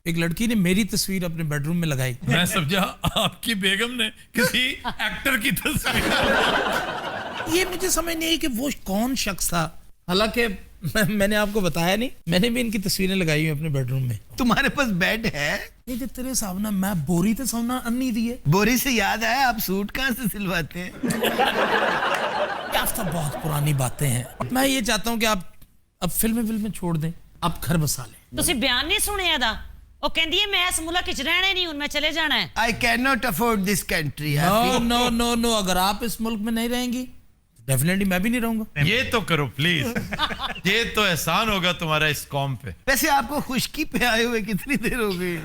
एक लड़की ने मेरी तस्वीर अपने बेडरूम में लगाई। मैं समझा आपकी बेगम ने किसी एक्टर की तस्वीर। ये मुझे समझ नहीं आई कि वो कौन शख्स था। हालांकि मैंने आपको बताया नहीं, मैंने भी इनकी तस्वीरें लगाई हुई अपने बेडरूम में। तुम्हारे पास बेड है? नहीं तो तेरे सामने मैं बोरी तो सोना अन्नी दी है। बोरी से याद आया, आप सूट कहाँ से सिलवाते हैं? तो बहुत पुरानी बातें हैं। मैं ये चाहता हूँ कि आप अब फिल्में छोड़ दें, आप घर बसा लें। ਤੁਸੀਂ ਬਿਆਨ ਨਹੀਂ ਸੁਣਿਆ ਦਾ? ਉਹ ਕਹਿੰਦੀ ਹੈ ਮੈਂ ਇਸ ਮੁਲਕ ਵਿੱਚ ਰਹਿਣਾ ਨਹੀਂ, ਹੁਣ ਮੈਂ ਚਲੇ जाना है। I cannot afford this country. No, अगर आप इस मुल्क में नहीं रहेंगी डेफिनेटली मैं भी नहीं रहूंगा। ये तो करो प्लीज, ये तो एहसान होगा तुम्हारा इस कौम पे। वैसे आपको खुशकी पे आए हुए कितनी देर हो गई?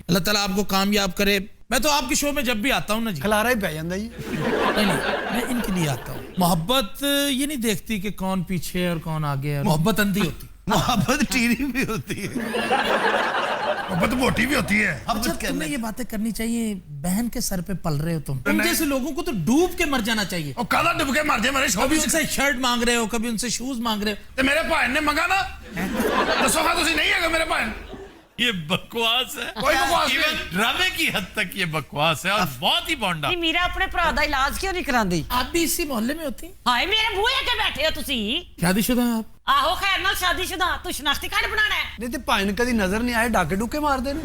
अल्लाह ताला आपको कामयाब करे। मैं तो आपके शो में जब भी आता हूँ ना जी, खलारा ही पै जाता जी। नहीं, मैं इनके लिए आता हूँ। मोहब्बत ये नहीं देखती कि कौन पीछे है और कौन आगे है। मोहब्बत अंधी होती, मोहब्बत टीरी भी होती है, मोहब्बत मोटी भी होती है। अब अच्छा तुम्हें ये बातें करनी चाहिए। बहन के सर पे पल रहे हो तुम जैसे लोगों को तो डूब के मर जाना चाहिए। ਉਹ ਕਾਲਾ ਡੁੱਬ ਕੇ ਮਰ ਜਾ ਮੇਰੇ कभी उनसे शर्ट मांग रहे हो, कभी उनसे शूज मांग रहे हो। ਤੇ ਮੇਰੇ ਭਾਈ ਨੇ ਮੰਗਾ ਨਾ ਦੱਸੋ ਹਾਂ ਤੁਸੀਂ ਨਹੀਂ ਹੈਗੇ ਮੇਰੇ ਭਾਈ। ये बकवास है, कोई बकवास नहीं। इवन ड्रामे की हद तक ये बकवास है और बहुत ही बॉन्डा। ਨਹੀਂ ਮੀਰਾ ਆਪਣੇ ਭਰਾ ਦਾ ਇਲਾਜ ਕਿਉਂ ਨਹੀਂ ਕਰਾਂਦੀ? आप भी इसी मोहल्ले में होती हैं? ਹਾਏ ਮੇਰੇ ਬੂਹੇ ਅੱਗੇ ਬੈਠੇ ਹੋ ਤੁਸੀਂ। शादीशुदा हैं आप? ਆਹੋ ਖੈਰ ਨਾਲ ਸ਼ਾਦੀशुदा, ਤੂੰ ਸ਼ਨਾਖਤੀ ਕਾਰਡ ਬਣਾਣਾ ਹੈ। नहीं तो भाई ने कभी नजर नहीं आए, डाके डुके मार देने।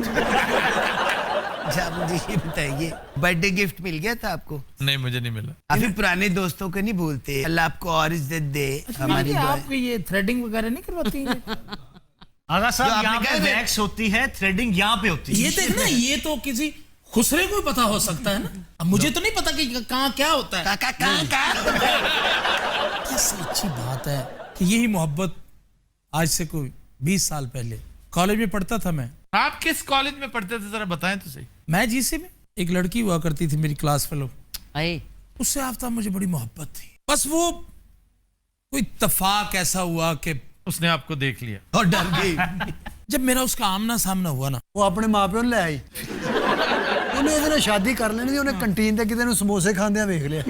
अच्छा मुझे ये बताइए, बर्थडे गिफ्ट मिल गया था आपको? नहीं मुझे नहीं मिला। अभी पुराने दोस्तों को नहीं भूलते। अल्लाह आपको और इज्जत दे। हमारी दुआ है। आप ये थ्रेडिंग वगैरह नहीं करवाती हैं? आगा जो साहब आपने यहाँ कहा पे है- वैक्स होती है, थ्रेडिंग यहाँ पे होती है। ये देख ना, ये तो किसी खुसरे को ही पता हो सकता है ना। अब मुझे तो नहीं पता कि कहाँ क्या होता है। काका कहाँ कैसी अच्छी बात है कि यही मोहब्बत आज से कोई 20 साल पहले कॉलेज में पढ़ता था मैं। आप किस कॉलेज में पढ़ते थे जरा बताएं तो सही। मैं जीसी में, एक लड़की हुआ करती थी मेरी क्लास फेलो। ਹਾਏ उससे आफ्ताब मुझे बड़ी मोहब्बत थी। बस वो कोई इत्तेफाक ऐसा हुआ कि उसने आपको देख लिया और डर गई। जब मेरा उसका आमना सामना हुआ ना, वो अपने माँ प्यो ਨੂੰ ਲੈ ਆਈ। ਉਹਨੇ ਇਹਦੇ ਨਾਲ ਸ਼ਾਦੀ ਕਰ ਲੈਣੀ ਸੀ, ਉਹਨੇ ਕੰਟੀਨ ਤੇ ਕਿਤੇ ਨੂੰ ਸਮੋਸੇ ਖਾਂਦਿਆਂ ਵੇਖ ਲਿਆ।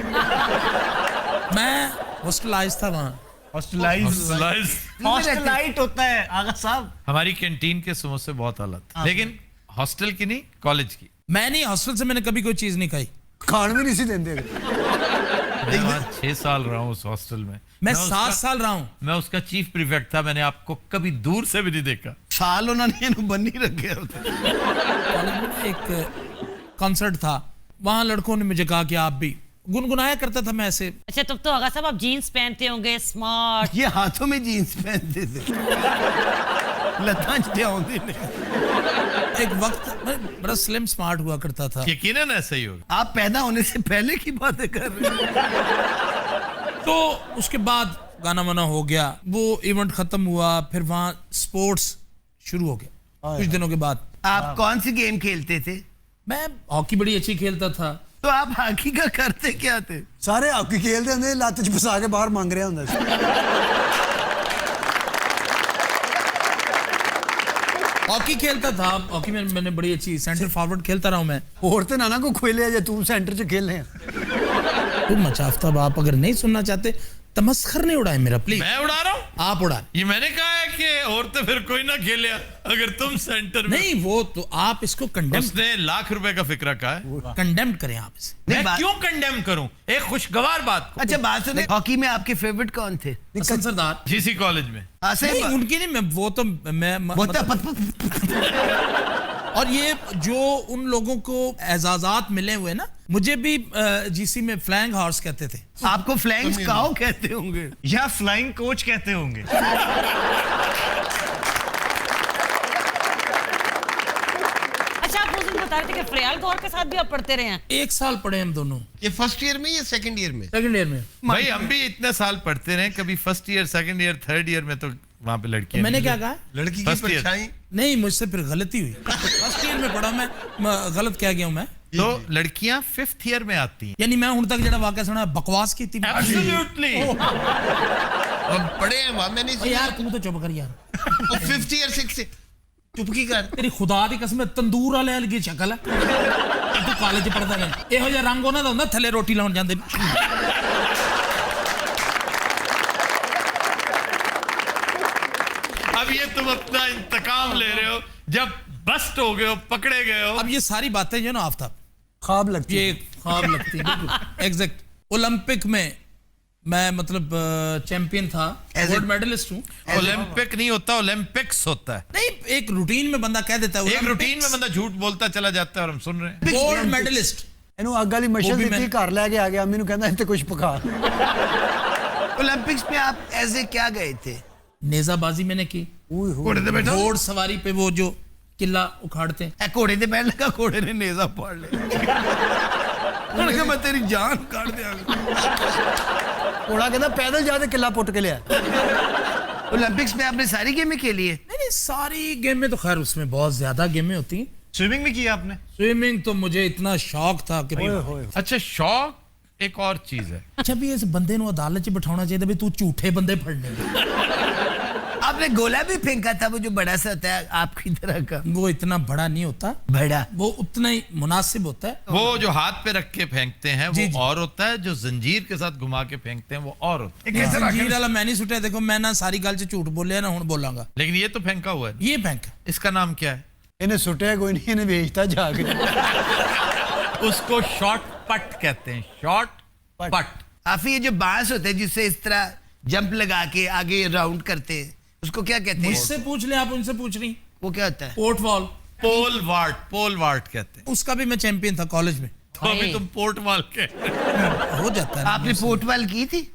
मैं हॉस्टलाइज था वहाँ। हॉस्टलाइट होता है आगा साहब। हमारी कैंटीन के समोसे बहुत अलग, लेकिन हॉस्टल की नहीं, कॉलेज की। मैं नहीं, हॉस्टल से मैंने कभी कोई चीज नहीं खाई। ਖਾਣ ਵੀ ਨਹੀਂ ਸੀ ਦਿੰਦੇ। मैं वहाँ 6 साल रहा हूँ उस हॉस्टल में। मैं उसका- 7 साल रहा हूँ। मैं उसका चीफ प्रीफेक्ट था। मैंने आपको कभी दूर से भी नहीं देखा। साल उन्होंने इन्हें बन ही रखे होते। कॉलेज में ना एक कॉन्सर्ट था, वहाँ लड़कों ने मुझे कहा कि आप भी गुनगुनाया करता था मैं ऐसे। अच्छा तब तो आगा साहब आप जीन्स पहनते होंगे, स्मार्ट। ये हाथों में जीन्स पहनते थे। लतांजते होंगे एक वक्त मैं बड़ा स्लिम स्मार्ट हुआ करता था। यकीनन ऐसा ही होगा। आप पैदा होने से पहले की बातें कर रहे हैं। तो उसके बाद गाना वाना हो गया, वो इवेंट खत्म हुआ, फिर वहाँ स्पोर्ट्स शुरू हो गया कुछ दिनों के बाद। आप कौन सी गेम खेलते थे? मैं हॉकी बड़ी अच्छी खेलता था। तो आप हॉकी का करते क्या थे? ਸਾਰੇ ਹਾਕੀ ਖੇਲਦੇ ਹੁੰਦੇ, ਲੱਤ 'ਚ ਫਸਾ ਕੇ ਬਾਹਰ ਮੰਗ ਰਿਹਾ ਹੁੰਦਾ ਸੀ। हॉकी खेलता था। हॉकी में मैंने बड़ी अच्छी सेंटर फॉरवर्ड खेलता रहा हूँ मैं। ਹੋਰ ਤੇ ਨਾ ਕੋਈ ਖੇਲਿਆ ਜੇ ਤੂੰ ਸੈਂਟਰ 'ਚ ਖੇਲੇ। तुम मचाफ्ताब, आप अगर नहीं सुनना चाहते तमस्खर नहीं उड़ाए मेरा, प्लीज। मैं उड़ा रहा हूँ? आप उड़ा ये मैंने कहा है कि और तो फिर कोई ना खेले अगर तुम सेंटर में। नहीं, वो तो आप इसको उसने लाख रुपए का फिक्रा कहा है। कंडेम करें आप इसे। मैं क्यों कंडेम करूं एक खुशगवार बात को। अच्छा बात सुने, हॉकी में आपके फेवरेट कौन थे? हसन सरदार। जीसी कॉलेज में। नहीं, उनकी नहीं, मैं वो तो और ये जो उन लोगों को एजाजात मिले हुए ना, मुझे भी जीसी में फ्लैंग हॉर्स कहते थे। आपको फ्लैंग काउ कहते होंगे या फ्लाइंग कोच कहते होंगे। अच्छा आप उस दिन बता रहे थे कि फरियाल गौर के साथ भी आप पढ़ते रहे हैं। 1 साल पढ़े हम दोनों, ये फर्स्ट ईयर में या सेकंड ईयर में? सेकंड ईयर में। भाई हम भी इतने साल पढ़ते रहे, कभी first year, second year, third year में तो वहां पे लड़कियां मैंने नहीं क्या थी। कहा? लड़की की First year। परछाई। नहीं, मुझसे फिर गलती हुई। फर्स्ट ईयर में पढ़ा मैं, गलत क्या गया हूँ मैं। तो लड़कियां 5th ईयर में आती हैं। यानी मैं हूं तक जरा वाकया सुना बकवास की थी। एब्सोल्युटली। हम पढ़े हैं वहां, मैंने ओ यार तू तो चुप कर यार। फिफ्थ ईयर सिक्स चुप की कर। तेरी खुदा दी कसम तंदूर वाले अलगी शक्ल है। तू कॉलेज पढ़दा रहे, एहो जिहा रंग ਉਹਨਾਂ ਦਾ ਹੁੰਦਾ ਥੱਲੇ ਰੋਟੀ ਲਾਉਣ ਜਾਂਦੇ। अब ये तुम अपना इंतकाम ले रहे हो जब बस्ट हो गए हो, पकड़े गए हो। अब ये सारी बातें जो ना आफ्ताब, ख्वाब लगती ये है। एक ख्वाब लगती है बिल्कुल एग्जैक्ट। ओलंपिक में मैं मतलब चैंपियन था, गोल्ड मेडलिस्ट हूँ। ओलंपिक नहीं होता, ओलंपिक्स होता है। नहीं, एक रूटीन में बंदा कह देता है एक रूटीन में बंदा झूठ बोलता चला जाता है और हम सुन रहे हैं। Gold medallist. ਇਹਨੂੰ ਅੱਗ ਵਾਲੀ ਮਸ਼ਲ ਉਹ ਵੀ ਦਿੱਤੀ, ਮੈਂ- ਘਰ ਲੈ ਕੇ ਆ ਗਿਆ, ਅੰਮੀ ਨੂੰ ਕਹਿੰਦਾ ਇੱਥੇ ਕੁਝ ਪਕਾ। ओलंपिक्स में आप ऐसे क्या गए थे? नेजाबाजी मैंने की, ਓਏ ਹੋਏ। घोड़े पे बैठा घोड़ सवारी पे वो जो किला उखाड़ते हैं। ए, घोड़े से बैठ लगा, घोड़े ने नेजा फाड़ लिया। उन्होंने कहा मैं तेरी जान काट दिया। ਘੋੜਾ ਕਹਿੰਦਾ ਪੈਦਲ ਜਾ ਕੇ ਕਿੱਲਾ ਪੁੱਟ ਕੇ ਲਿਆ। ओलंपिक्स में आपने सारी गेमें खेली है? नहीं, सारी गेमें तो खैर उसमें बहुत ज्यादा गेमें होती हैं। स्विमिंग भी किया आपने? स्विमिंग तो मुझे इतना शौक था कि ਓਏ ਹੋਏ। अच्छा, शौक एक और चीज है। अच्छा भी इस बंदे ਨੂੰ ਅਦਾਲਤ 'ਚ ਬਿਠਾਉਣਾ ਚਾਹੀਦਾ ਵੀ ਤੂੰ ਝੂਠੇ ਬੰਦੇ ਫੜਨੇ। आपने गोला भी फेंका था, वो जो बड़ा सा होता है आपकी तरह का? वो इतना बड़ा नहीं होता, बड़ा। वो उतना ही मुनासिब होता है। वो जो हाथ पे रख के फेंकते हैं जी, वो जी। और होता है, जो जंजीर के साथ घुमा के फेंकते हैं वो और होता है। जंजीर वाला मैं नहीं सुटिया। देखो मैं ना सारी गल 'ਚ ਝੂਠ ਬੋਲਿਆ ਨਾ, ਹੁਣ ਬੋਲਾਂਗਾ। लेकिन ये तो फेंका हुआ है। ये बैंक इसका नाम क्या है? ਇਹਨੇ ਸੁੱਟਿਆ ਕੋਈ ਨਹੀਂ, ਇਹਨੇ ਵੇਚਤਾ ਜਾ ਕੇ। उसको शॉर्ट पट कहते हैं। शॉर्ट पट। काफी ये जो बांस होते हैं जिससे इस तरह जंप लगा के आगे राउंड करते हैं, उसको क्या कहते हैं? मुझसे पूछ ले, आप उनसे पूछ रही। वो क्या होता है? पोर्ट वॉल, पोल वार्ट। पोल वार्ट कहते हैं। उसका भी मैं चैंपियन था कॉलेज में। तो अभी तुम पोर्ट माल के। हो जाता है ना। आपने पोर्टवाल की थी?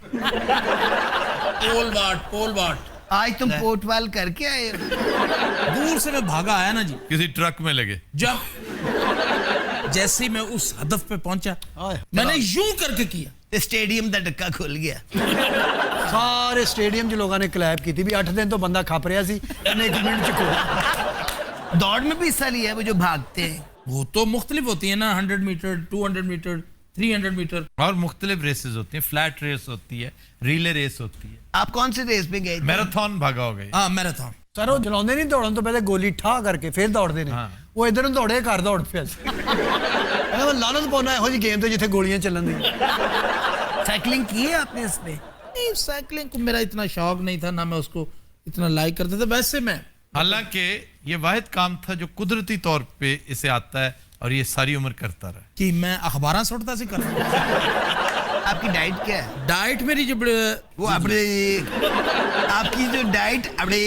पोल वाट आज तुम पोर्टवाल करके आए हो? दूर से मैं भागा आया ना जी। किसी ट्रक में लगे। जब जैसे ही मैं उस हदफ पे पहुंचा, मैंने यूं करके किया, स्टेडियम का ढक्का खुल गया। ਸਾਰੇ ਸਟੇਡੀਅਮ 'ਚ ਲੋਕਾਂ ਨੇ ਕਲੈਪ ਕੀਤੀ ਵੀ 8 ਦਿਨ ਤੋਂ ਬੰਦਾ ਖੱਪ ਰਿਹਾ ਸੀ, ਇਹਨੇ 1 ਮਿੰਟ 'ਚ ਖੋਲ। दौड़ में भी हिस्सा लिया है, वो जो भागते हैं? वो तो मुख्तलिफ होती है ना, 100 मीटर, 200 मीटर, 300 मीटर। और मुख्तलिफ रेसेस होती हैं। फ्लैट रेस होती है, रिले रेस होती है, आप कौन से रेस में गए थे? मैराथन भागा हो गई। हाँ, मैराथन। ਸਰ ਉਹ ਚਲਾਉਂਦੇ ਨਹੀਂ, ਦੌੜਨ ਤੋਂ ਪਹਿਲੇ ਗੋਲੀ ਠਾ ਕਰਕੇ ਫਿਰ ਦੌੜਦੇ ਨੇ। ਹਾਂ। ਉਹ ਇਧਰ ਨੂੰ ਦੌੜੇ, ਘਰ ਦੌੜ ਪਿਆ ਸੀ। ਕਹਿੰਦਾ ਮੈਂ ਲਾਨਤ ਪਾਉਣਾ ਇਹੋ ਜਿਹੀ ਗੇਮ ਤੇ ਜਿੱਥੇ ਗੋਲੀਆਂ ਚੱਲਣ ਦੀ। साइकिलिंग की है आपने इसमें? नहीं, साइकिलिंग को मेरा इतना शौक नहीं था, ना मैं उसको इतना लाइक करता था। वैसे मैं हालांकि ये वाहिद काम था जो कुदरती तौर पे इसे आता है और ये सारी उम्र करता रहा। कि मैं अखबार सुटता सी कर। आपकी डाइट क्या है? डाइट मेरी जो वो अपने आपकी जो डाइट अपने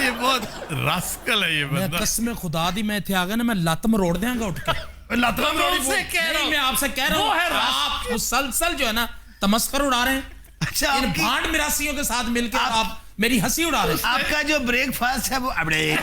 ये बहुत रास्कल है ये मैं बंदा। कसम खुदा दी मैं थे आ गया ना, मैं लत मरोड़ देंगा उठ के। आपसे कह रहा नहीं, हूं। मैं आपसे कह रहा वो है हूँ, आप मुसलसल जो है ना तमस्कर उड़ा रहे हैं। अच्छा, इन आपकी- भांड मिरासियों के साथ मिलकर आप मेरी हंसी उड़ा रहे हैं। आपका जो ब्रेकफास्ट है वो अपने